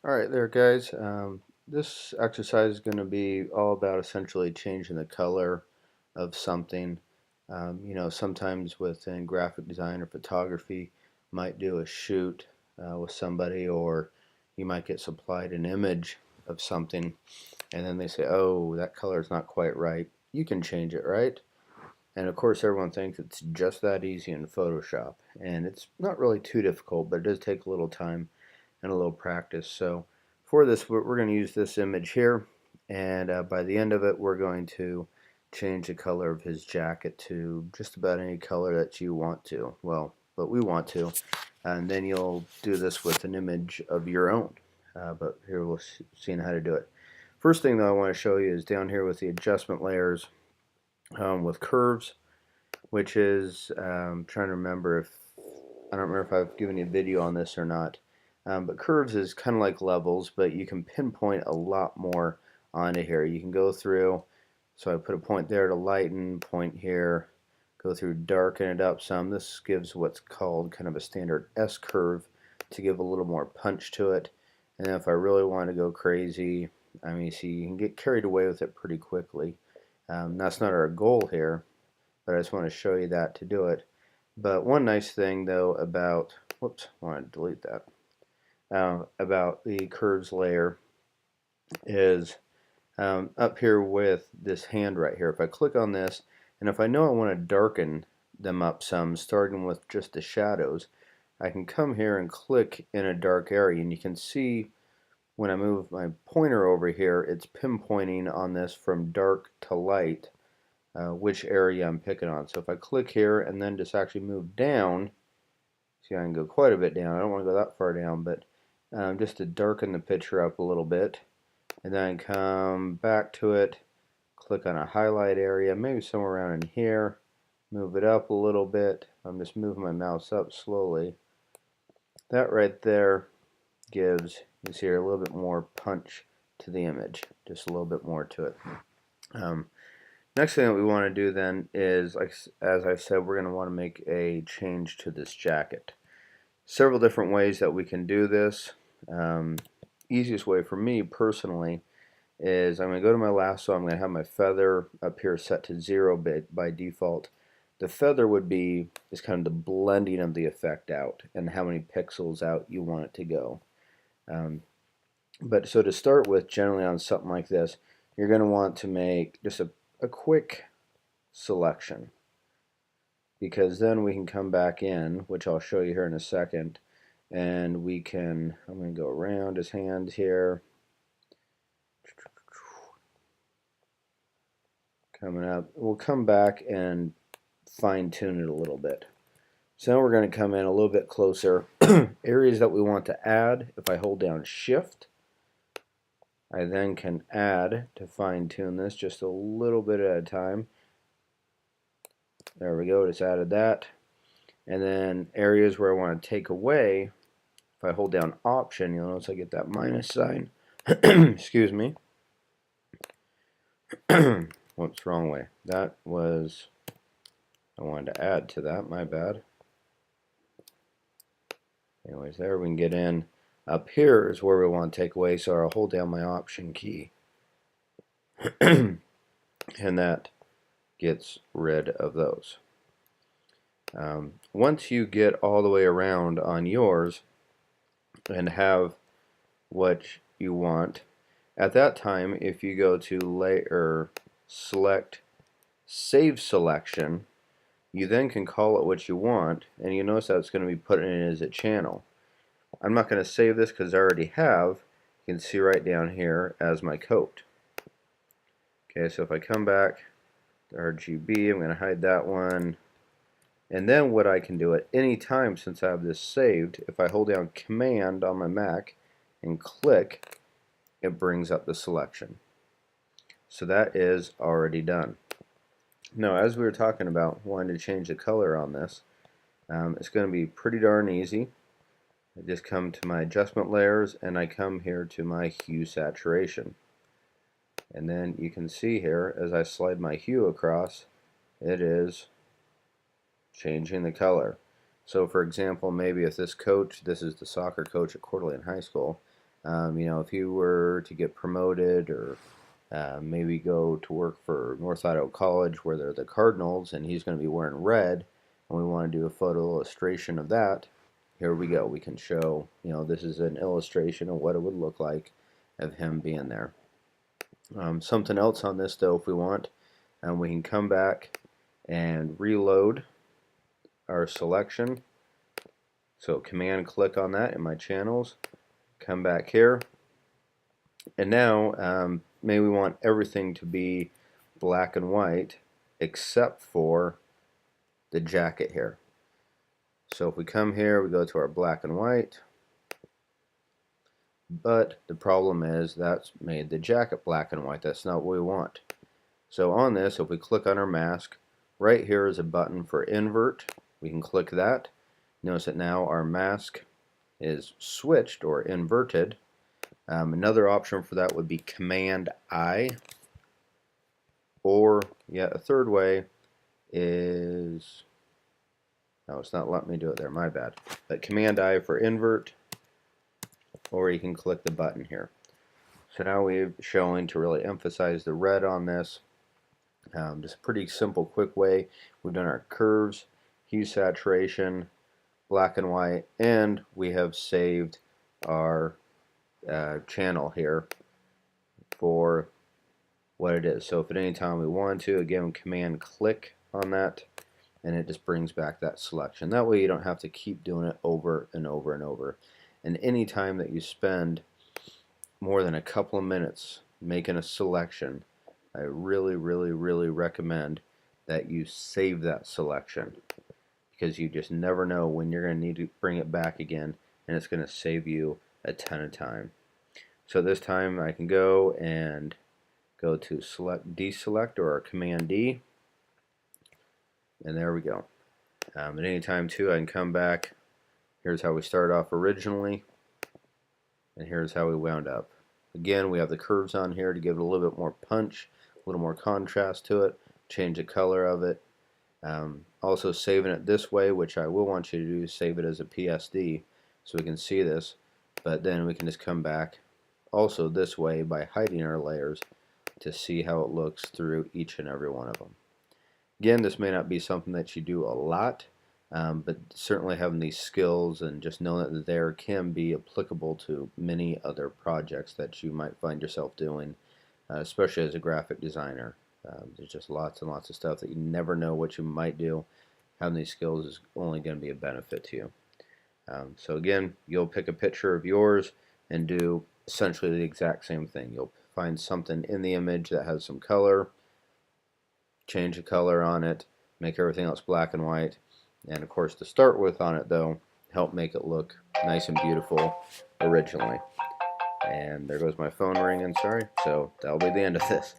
Alright there guys, this exercise is going to be all about essentially changing the color of something. Sometimes within graphic design or photography, might do a shoot with somebody, or you might get supplied an image of something and then they say, oh, that color is not quite right. You can change it, right? And of course everyone thinks it's just that easy in Photoshop, and it's not really too difficult, but it does take a little time and a little practice. So for this, we're going to use this image here, and by the end of it, we're going to change the color of his jacket to just about any color that you want to. Well, but we want to, and then you'll do this with an image of your own. But here we'll see how to do it. First thing that I want to show you is down here with the adjustment layers with curves, which is trying to remember if I don't remember if I've given you a video on this or not. But curves is kind of like levels, but you can pinpoint a lot more onto here. You can go through, so I put a point there to lighten, point here, go through, darken it up some. This gives what's called kind of a standard S curve to give a little more punch to it. And then if I really want to go crazy, I mean, see, you can get carried away with it pretty quickly. That's not our goal here, but I just want to show you that to do it. But one nice thing though about, whoops, I want to delete that, about the curves layer is up here with this hand right here. If I click on this, and if I know I want to darken them up some, starting with just the shadows, I can come here and click in a dark area, and you can see when I move my pointer over here, it's pinpointing on this from dark to light, which area I'm picking on. So if I click here and then just actually move down, see, I can go quite a bit down. I don't want to go that far down, but just to darken the picture up a little bit, and then come back to it, click on a highlight area, maybe somewhere around in here, move it up a little bit. I'm just moving my mouse up slowly. That right there gives, you see here, a little bit more punch to the image, just a little bit more to it. Next thing that we want to do then is, like as I said, we're going to want to make a change to this jacket. Several different ways that we can do this. Easiest way for me personally is I'm going to go to my lasso. I'm going to have my feather up here set to 0 by default. The feather would be just kind of the blending of the effect out and how many pixels out you want it to go. But so to start with, generally on something like this, you're going to want to make just a quick selection, because then we can come back in, which I'll show you here in a second, and we can, I'm going to go around his hand here, coming up, we'll come back and fine tune it a little bit. So now we're going to come in a little bit closer. Areas that we want to add, if I hold down shift, I then can add to fine tune this just a little bit at a time. There we go, just added that. And then areas where I want to take away, if I hold down option, you'll notice I get that minus sign. Excuse me. Whoops, wrong way. That was, I wanted to add to that, my bad. Anyways, there we can get in. Up here is where we want to take away, so I'll hold down my option key. And that gets rid of those. Once you get all the way around on yours and have what you want, at that time, if you go to layer, select save selection, you then can call it what you want, and you notice that it's going to be put in as a channel. I'm not going to save this because I already have. You can see right down here as my coat. Okay, so if I come back to RGB, I'm going to hide that one. And then what I can do at any time, since I have this saved, if I hold down Command on my Mac and click, it brings up the selection. So that is already done. Now, as we were talking about wanting to change the color on this, it's going to be pretty darn easy. I just come to my adjustment layers and I come here to my hue saturation. And then you can see here, as I slide my hue across, it is changing the color. So for example, maybe if this coach, this is the soccer coach at Coeur d'Alene High School, If you were to get promoted or maybe go to work for North Idaho College where they're the Cardinals and he's going to be wearing red, and we want to do a photo illustration of that, here we go. We can show, this is an illustration of what it would look like of him being there. Something else on this though, if we want, we can come back and reload our selection. So command click on that in my channels, come back here, and now maybe we want everything to be black and white except for the jacket here. So if we come here, we go to our black and white, but the problem is that's made the jacket black and white. That's not what we want. So on this, if we click on our mask, right here is a button for invert. We can click that. Notice that now our mask is switched or inverted. Another option for that would be Command I, or a third way is, no, it's not letting me do it there, my bad. But Command I for invert, or you can click the button here. So now we're showing to really emphasize the red on this. Just a pretty simple, quick way. We've done our curves, hue, saturation, black and white, and we have saved our channel here for what it is. So if at any time we want to, again, command click on that, and it just brings back that selection. That way you don't have to keep doing it over and over and over. And any time that you spend more than a couple of minutes making a selection, I really, really, really recommend that you save that selection, because you just never know when you're going to need to bring it back again, and it's going to save you a ton of time. So this time I can go and go to select deselect, or Command D, and there we go. At any time too, I can come back. Here's how we started off originally, and here's how we wound up. Again, we have the curves on here to give it a little bit more punch, a little more contrast to it, change the color of it. Also saving it this way, which I will want you to do, save it as a PSD so we can see this, but then we can just come back also this way by hiding our layers to see how it looks through each and every one of them. Again, this may not be something that you do a lot, but certainly having these skills and just knowing that there can be applicable to many other projects that you might find yourself doing, especially as a graphic designer. There's just lots and lots of stuff that you never know what you might do. Having these skills is only going to be a benefit to you. So again, you'll pick a picture of yours and do essentially the exact same thing. You'll find something in the image that has some color, change the color on it, make everything else black and white, and of course to start with on it though, help make it look nice and beautiful originally. And there goes my phone ringing, sorry. So that'll be the end of this.